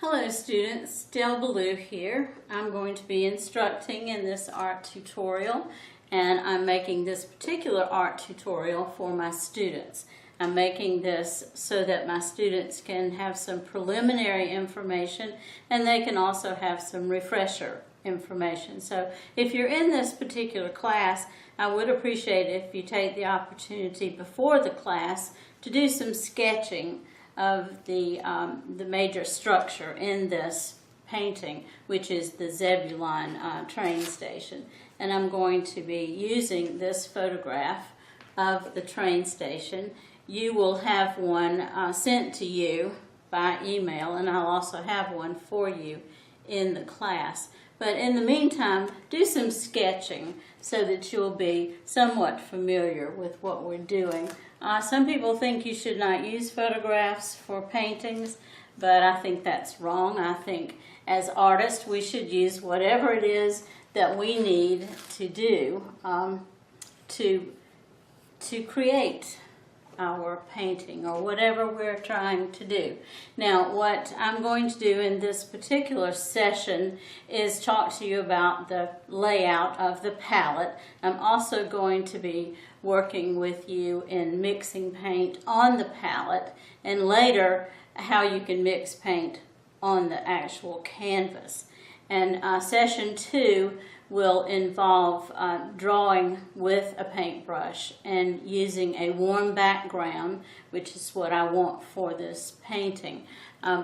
Hello students, Zebulon here. I'm going to be instructing in this art tutorial, and I'm making this particular art tutorial for my students. I'm making this so that my students can have some preliminary information and they can also have some refresher information. So if you're in this particular class, I would appreciate it if you take the opportunity before the class to do some sketching of the major structure in this painting, which is the Zebulon train station. And I'm going to be using this photograph of the train station. You will have one sent to you by email, and I'll also have one for you in the class. But in the meantime, do some sketching so that you'll be somewhat familiar with what we're doing. Some people think you should not use photographs for paintings, but I think that's wrong. I think as artists we should use whatever it is that we need to do to create our painting or whatever we're trying to do. Now, what I'm going to do in this particular session is talk to you about the layout of the palette. I'm also going to be working with you in mixing paint on the palette, and later how you can mix paint on the actual canvas. And session 2 will involve drawing with a paintbrush and using a warm background, which is what I want for this painting,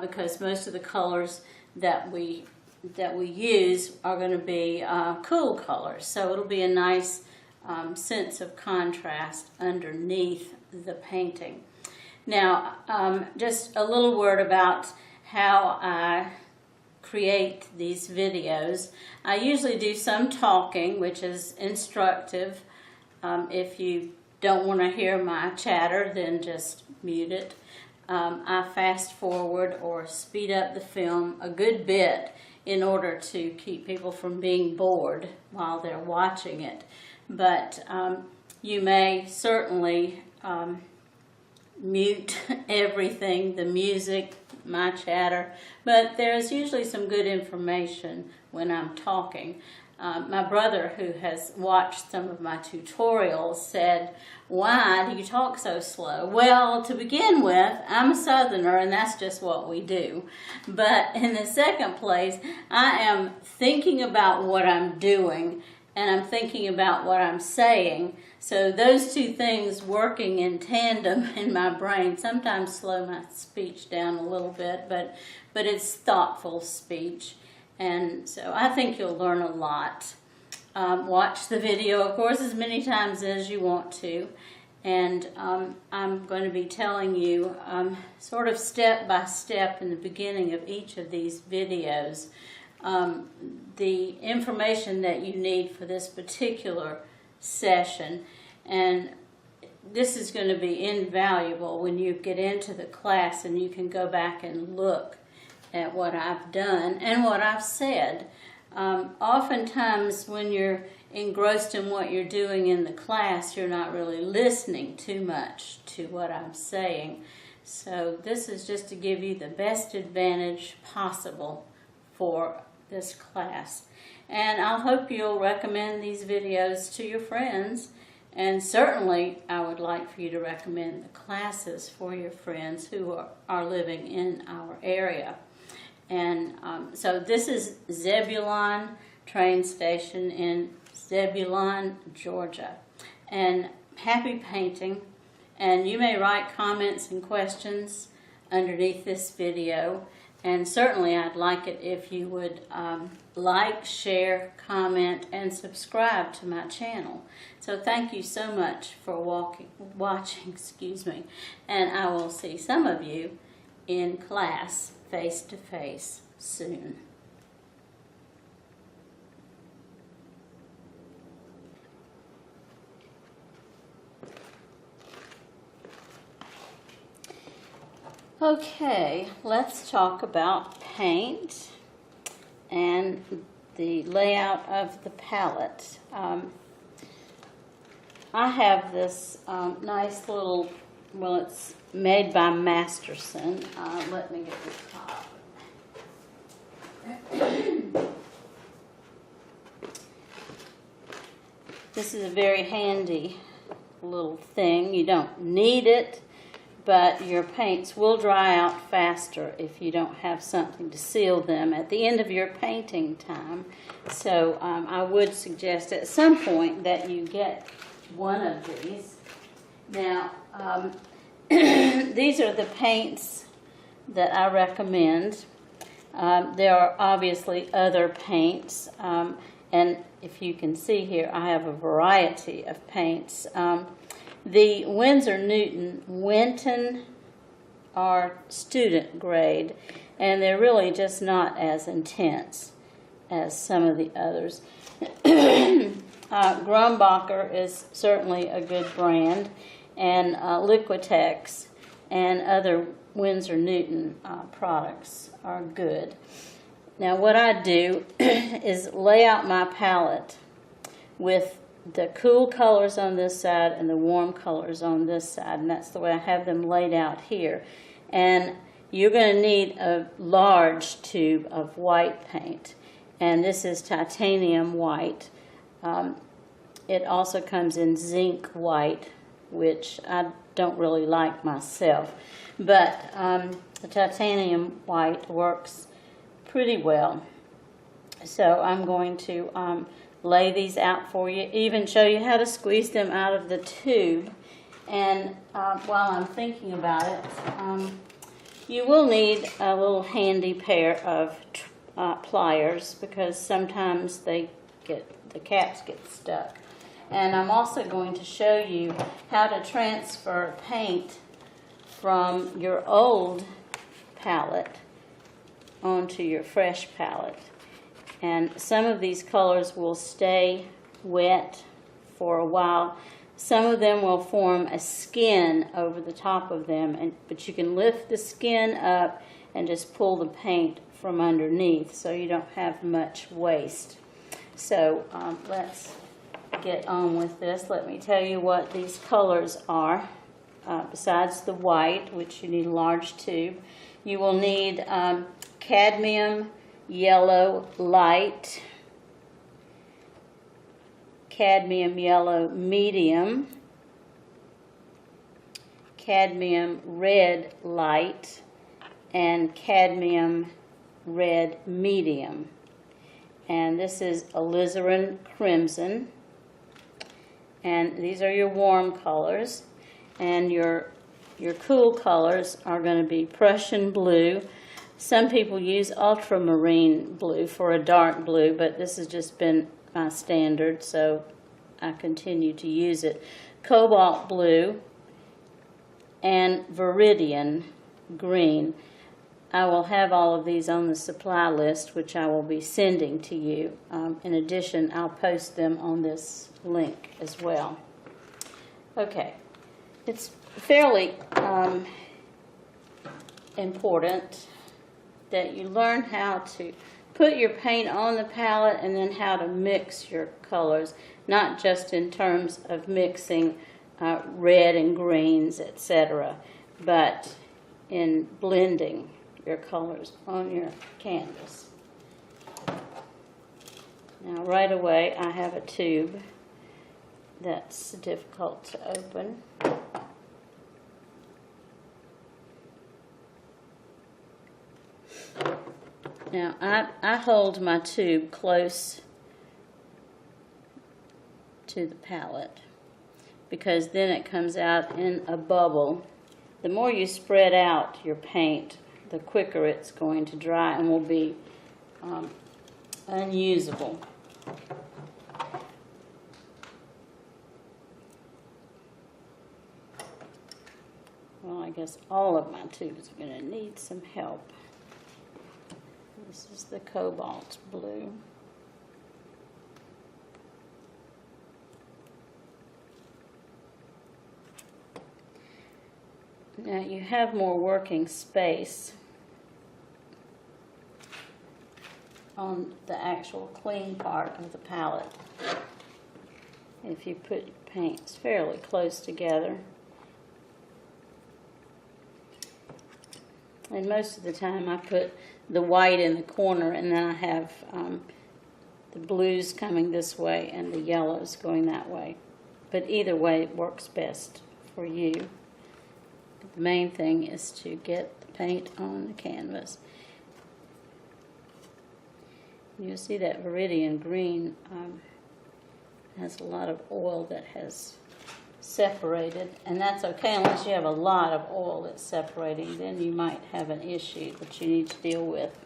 because most of the colors that we use are going to be cool colors. So it'll be a nice sense of contrast underneath the painting. Now, just a little word about how I create these videos. I usually do some talking, which is instructive. If you don't want to hear my chatter, then just mute it. I fast forward or speed up the film a good bit in order to keep people from being bored while they're watching it. But you may certainly mute everything, the music, my chatter, but there's usually some good information when I'm talking. My brother, who has watched some of my tutorials, said, "Why do you talk so slow?" Well, to begin with, I'm a Southerner and that's just what we do. But in the second place, I am thinking about what I'm doing and I'm thinking about what I'm saying. So those two things working in tandem in my brain sometimes slow my speech down a little bit, but it's thoughtful speech. And so I think you'll learn a lot. Watch the video, of course, as many times as you want to. And I'm going to be telling you sort of step by step in the beginning of each of these videos the information that you need for this particular session, and this is going to be invaluable when you get into the class and you can go back and look at what I've done and what I've said. Oftentimes when you're engrossed in what you're doing in the class, you're not really listening too much to what I'm saying. So this is just to give you the best advantage possible for this class. And I hope you'll recommend these videos to your friends, and certainly I would like for you to recommend the classes for your friends who are living in our area. And so this is Zebulon train station in Zebulon, Georgia. And happy painting, and you may write comments and questions underneath this video. And certainly I'd like it if you would like, share, comment, and subscribe to my channel. So thank you so much for watching, and I will see some of you in class face to face soon. Okay, let's talk about paint and the layout of the palette. I have this nice little, well, it's made by Masterson. Let me get the top. This is a very handy little thing. You don't need it, but your paints will dry out faster if you don't have something to seal them at the end of your painting time. So I would suggest at some point that you get one of these. Now, these are the paints that I recommend. There are obviously other paints, and if you can see here, I have a variety of paints. The Winsor Newton Winton are student grade, and they're really just not as intense as some of the others. Grumbacher is certainly a good brand, and Liquitex and other Winsor Newton products are good. Now what I do is lay out my palette with the cool colors on this side and the warm colors on this side, and that's the way I have them laid out here. And you're going to need a large tube of white paint, and this is titanium white. It also comes in zinc white, which I don't really like myself, but the titanium white works pretty well. So I'm going to lay these out for you, even show you how to squeeze them out of the tube. And while I'm thinking about it, you will need a little handy pair of pliers, because sometimes the caps get stuck. And I'm also going to show you how to transfer paint from your old palette onto your fresh palette. And some of these colors will stay wet for a while. Some of them will form a skin over the top of them, but you can lift the skin up and just pull the paint from underneath, so you don't have much waste. So let's get on with this. Let me tell you what these colors are. Besides the white, which you need a large tube, you will need cadmium yellow light, cadmium yellow medium, cadmium red light, and cadmium red medium. And this is alizarin crimson. And these are your warm colors. And your cool colors are going to be Prussian blue. Some people use ultramarine blue for a dark blue, but this has just been my standard, so I continue to use it. Cobalt blue and Viridian green. I will have all of these on the supply list, which I will be sending to you. In addition, I'll post them on this link as well. Okay, it's fairly important that you learn how to put your paint on the palette and then how to mix your colors, not just in terms of mixing red and greens, etc., but in blending your colors on your canvas. Now right away I have a tube that's difficult to open. Now I hold my tube close to the palette, because then it comes out in a bubble. The more you spread out your paint, the quicker it's going to dry and will be unusable. Well, I guess all of my tubes are going to need some help. This is the cobalt blue. Now you have more working space on the actual clean part of the palette if you put your paints fairly close together. And most of the time I put the white in the corner, and then I have the blues coming this way and the yellows going that way. But either way works best for you. The main thing is to get the paint on the canvas. You'll see that Viridian green has a lot of oil that has separated, and that's okay unless you have a lot of oil that's separating. Then you might have an issue that you need to deal with.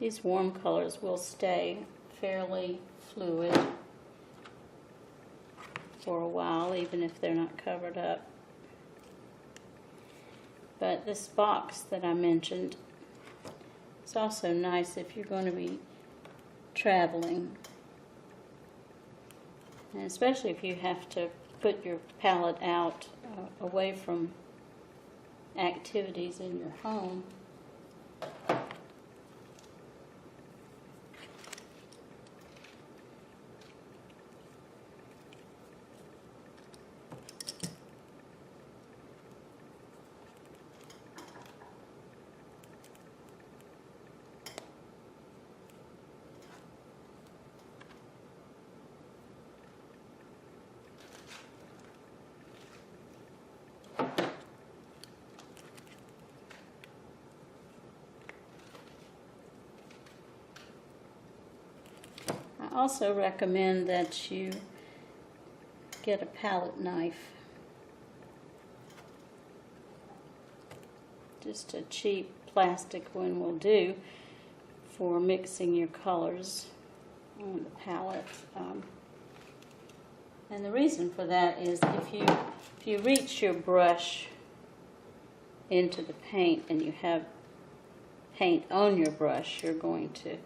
These warm colors will stay fairly fluid for a while, even if they're not covered up. But this box that I mentioned, it's also nice if you're going to be traveling, and especially if you have to put your palette out away from activities in your home. I also recommend that you get a palette knife. Just a cheap plastic one will do for mixing your colors on the palette. And the reason for that is if you reach your brush into the paint and you have paint on your brush, you're going to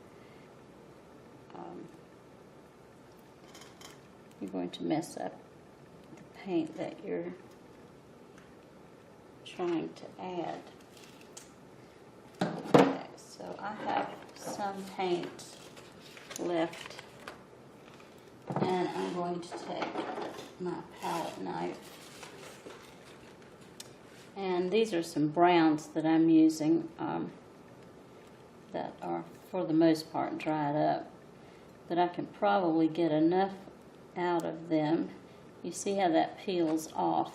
mess up the paint that you're trying to add. Okay, so I have some paint left, and I'm going to take my palette knife, and these are some browns that I'm using that are for the most part dried up, but I can probably get enough out of them. You see how that peels off.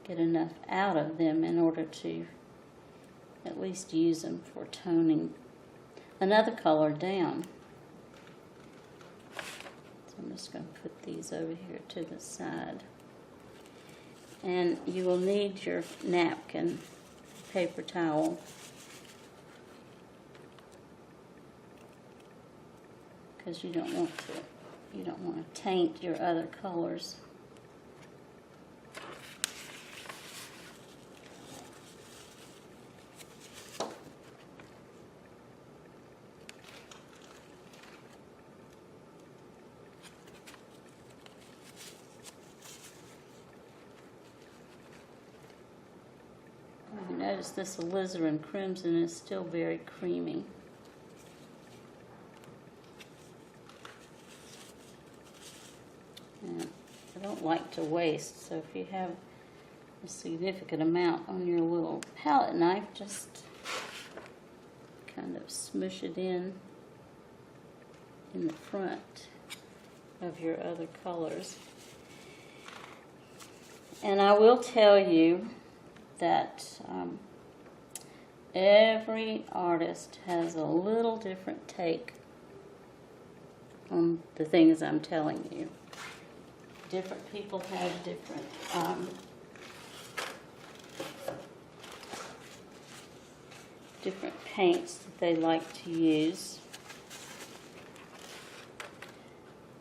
Get enough out of them in order to at least use them for toning another color down. So I'm just going to put these over here to the side. And you will need your napkin, paper towel, because you don't want to taint your other colors. You notice this alizarin crimson is still very creamy. And I don't like to waste, so if you have a significant amount on your little palette knife, just kind of smush it in the front of your other colors. And I will tell you that every artist has a little different take on the things I'm telling you. Different people have different paints that they like to use.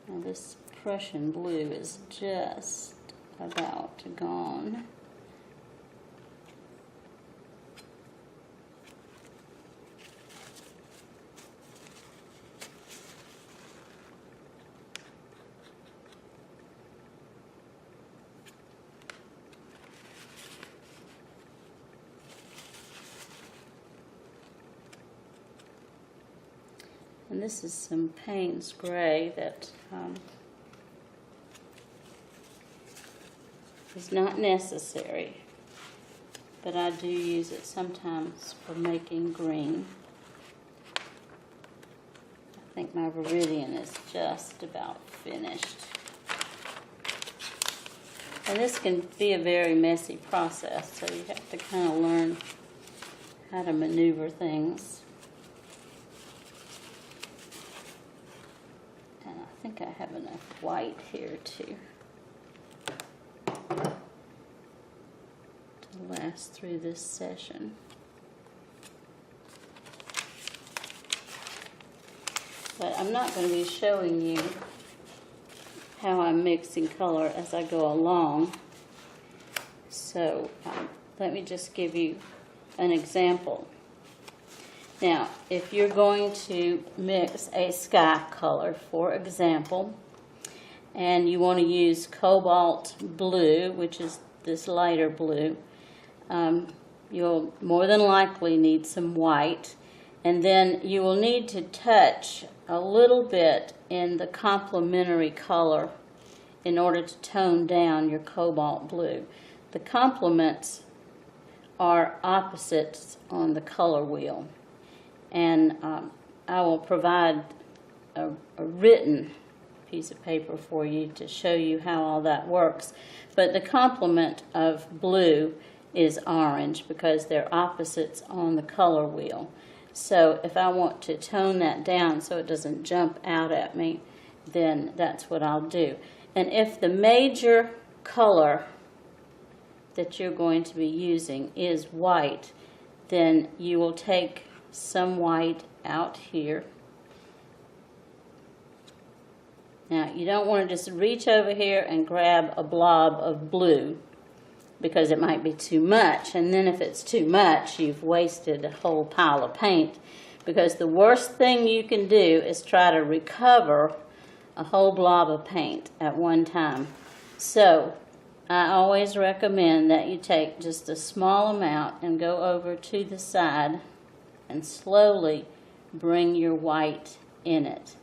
Now this Prussian blue is just about gone. And this is some Payne's Gray that is not necessary, but I do use it sometimes for making green. I think my Viridian is just about finished. And this can be a very messy process, so you have to kind of learn how to maneuver things. And I think I have enough white here to last through this session. But I'm not going to be showing you how I'm mixing color as I go along. So let me just give you an example. Now, if you're going to mix a sky color, for example, and you want to use cobalt blue, which is this lighter blue, you'll more than likely need some white, and then you will need to touch a little bit in the complementary color in order to tone down your cobalt blue. The complements are opposites on the color wheel, and I will provide a written piece of paper for you to show you how all that works. But the complement of blue is orange because they're opposites on the color wheel. So if I want to tone that down so it doesn't jump out at me, then that's what I'll do. And if the major color that you're going to be using is white, then you will take some white out here. Now, you don't want to just reach over here and grab a blob of blue, because it might be too much, and then if it's too much, you've wasted a whole pile of paint, because the worst thing you can do is try to recover a whole blob of paint at one time. So I always recommend that you take just a small amount and go over to the side and slowly bring your white in it.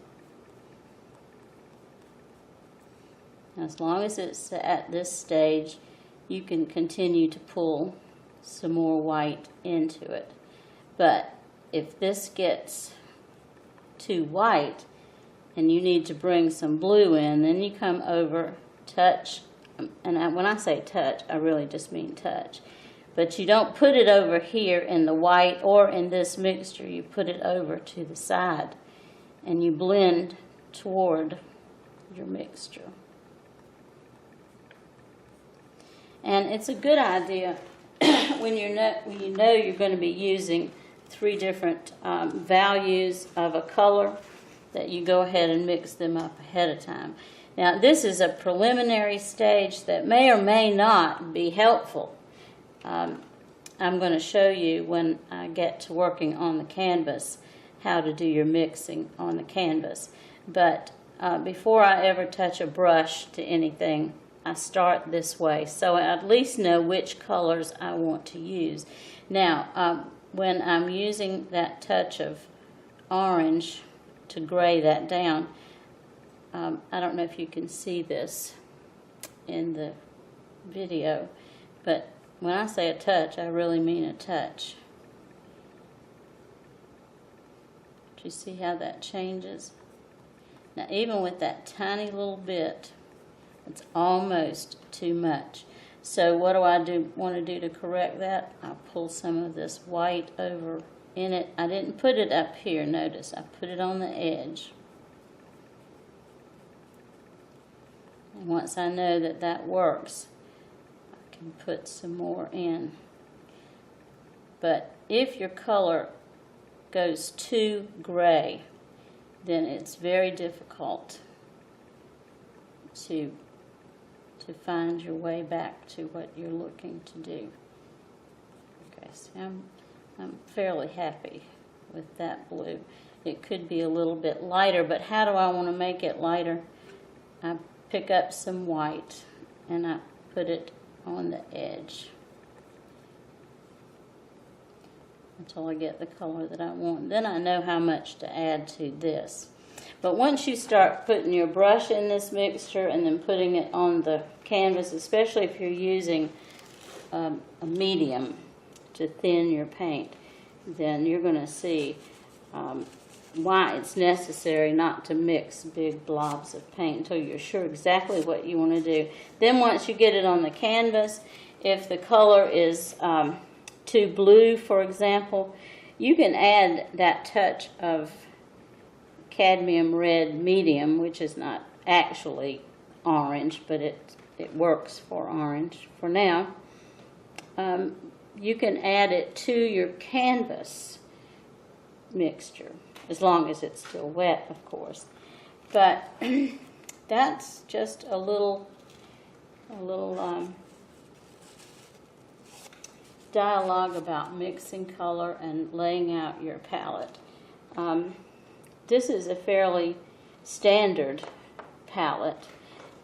As long as it's at this stage, you can continue to pull some more white into it. But if this gets too white and you need to bring some blue in, then you come over, touch, and when I say touch, I really just mean touch. But you don't put it over here in the white or in this mixture. You put it over to the side and you blend toward your mixture. And it's a good idea when you know you're going to be using 3 different values of a color, that you go ahead and mix them up ahead of time. Now, this is a preliminary stage that may or may not be helpful. I'm going to show you when I get to working on the canvas how to do your mixing on the canvas. But before I ever touch a brush to anything, I start this way, so I at least know which colors I want to use. Now, when I'm using that touch of orange to gray that down, I don't know if you can see this in the video, but when I say a touch, I really mean a touch. Do you see how that changes? Now, even with that tiny little bit, it's almost too much. So what do I want to do to correct that? I'll pull some of this white over in it. I didn't put it up here, notice. I put it on the edge. And once I know that that works, I can put some more in. But if your color goes too gray, then it's very difficult to find your way back to what you're looking to do. Okay, so I'm fairly happy with that blue. It could be a little bit lighter, but how do I want to make it lighter? I pick up some white and I put it on the edge. until I get the color that I want. Then I know how much to add to this. But once you start putting your brush in this mixture and then putting it on the canvas, especially if you're using a medium to thin your paint, then you're going to see why it's necessary not to mix big blobs of paint until you're sure exactly what you want to do. Then once you get it on the canvas, if the color is too blue, for example, you can add that touch of cadmium red medium, which is not actually orange, but it works for orange for now. You can add it to your canvas mixture, as long as it's still wet, of course. But that's just a little dialogue about mixing color and laying out your palette. This is a fairly standard palette.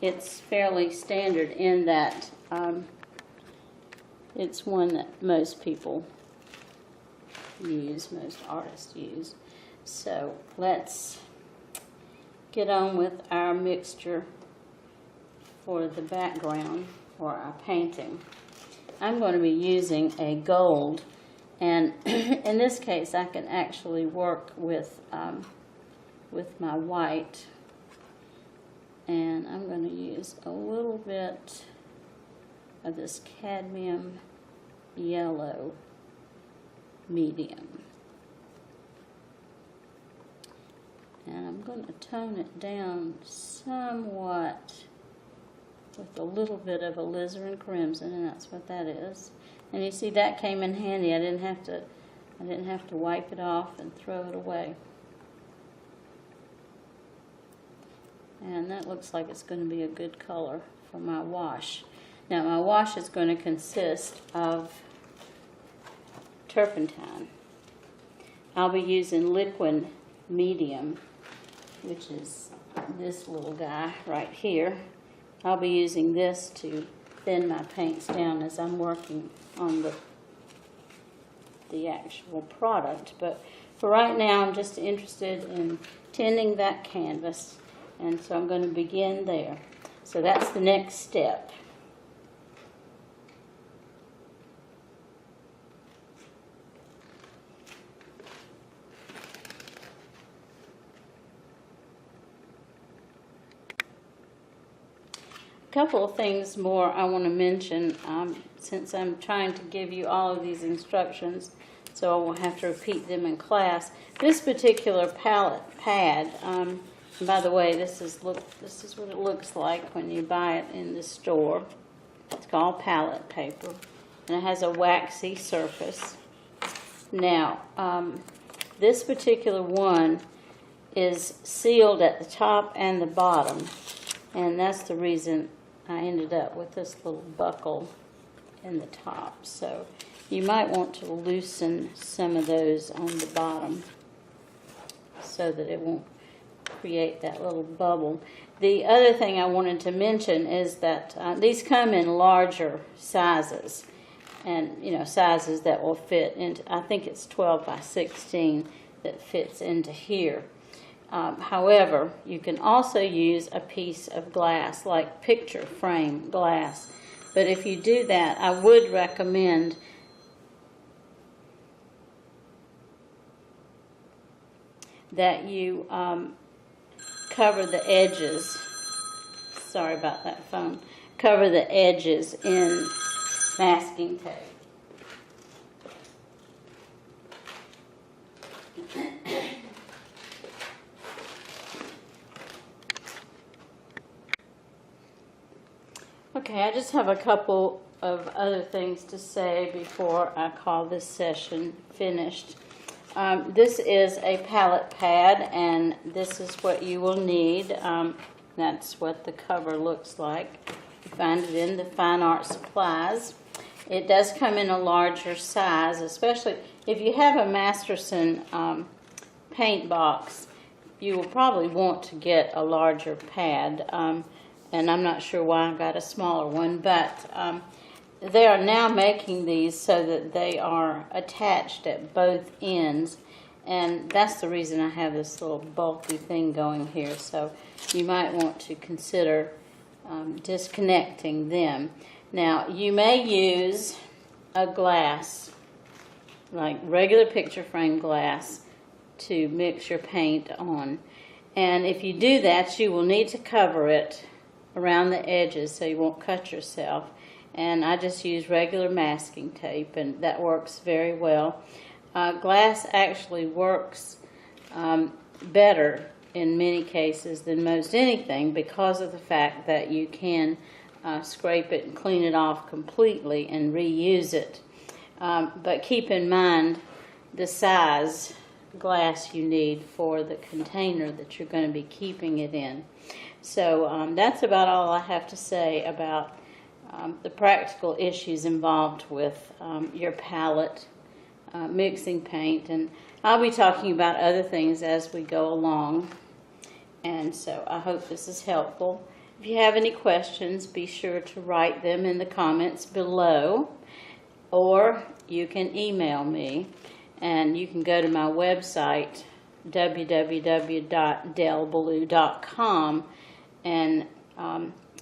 It's fairly standard in that it's one that most people use, most artists use. So let's get on with our mixture for the background for our painting. I'm going to be using a gold, and in this case I can actually work with my white, and I'm going to use a little bit of this cadmium yellow medium, and I'm going to tone it down somewhat with a little bit of alizarin crimson, and that's what that is. And you see, that came in handy. I didn't have to wipe it off and throw it away. And that looks like it's going to be a good color for my wash. Now my wash is going to consist of turpentine. I'll be using liquid medium, which is this little guy right here. I'll be using this to thin my paints down as I'm working on the actual product. But for right now, I'm just interested in tinting that canvas, and so I'm going to begin there. So that's the next step. A couple of things more I want to mention, since I'm trying to give you all of these instructions, so I won't have to repeat them in class. This particular palette pad, and by the way, this is what it looks like when you buy it in the store. It's called palette paper, and it has a waxy surface. Now, this particular one is sealed at the top and the bottom, and that's the reason I ended up with this little buckle in the top. So you might want to loosen some of those on the bottom so that it won't create that little bubble. The other thing I wanted to mention is that these come in larger sizes, and sizes that will fit into, I think it's 12 by 16 that fits into here. However, you can also use a piece of glass, like picture frame glass. But if you do that, I would recommend that you cover the edges. Sorry about that phone. Cover the edges in masking tape. Okay, I just have a couple of other things to say before I call this session finished. This is a palette pad, and this is what you will need. That's what the cover looks like. You find it in the Fine Art Supplies. It does come in a larger size, especially if you have a Masterson paint box. You will probably want to get a larger pad. And I'm not sure why I got a smaller one, but they are now making these so that they are attached at both ends, and that's the reason I have this little bulky thing going here. So you might want to consider disconnecting them. Now, you may use a glass, like regular picture frame glass, to mix your paint on. And if you do that, you will need to cover it around the edges so you won't cut yourself. And I just use regular masking tape, and that works very well. Glass actually works better in many cases than most anything because of the fact that you can scrape it and clean it off completely and reuse it. But keep in mind the size glass you need for the container that you're going to be keeping it in. So that's about all I have to say about the practical issues involved with your palette mixing paint, and I'll be talking about other things as we go along. And so I hope this is helpful. If you have any questions, be sure to write them in the comments below, or you can email me, and you can go to my website www.delbaloo.com and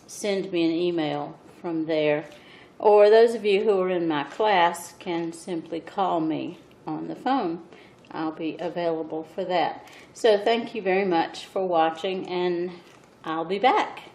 send me an email from there. Or those of you who are in my class can simply call me on the phone. I'll be available for that. So thank you very much for watching, and I'll be back.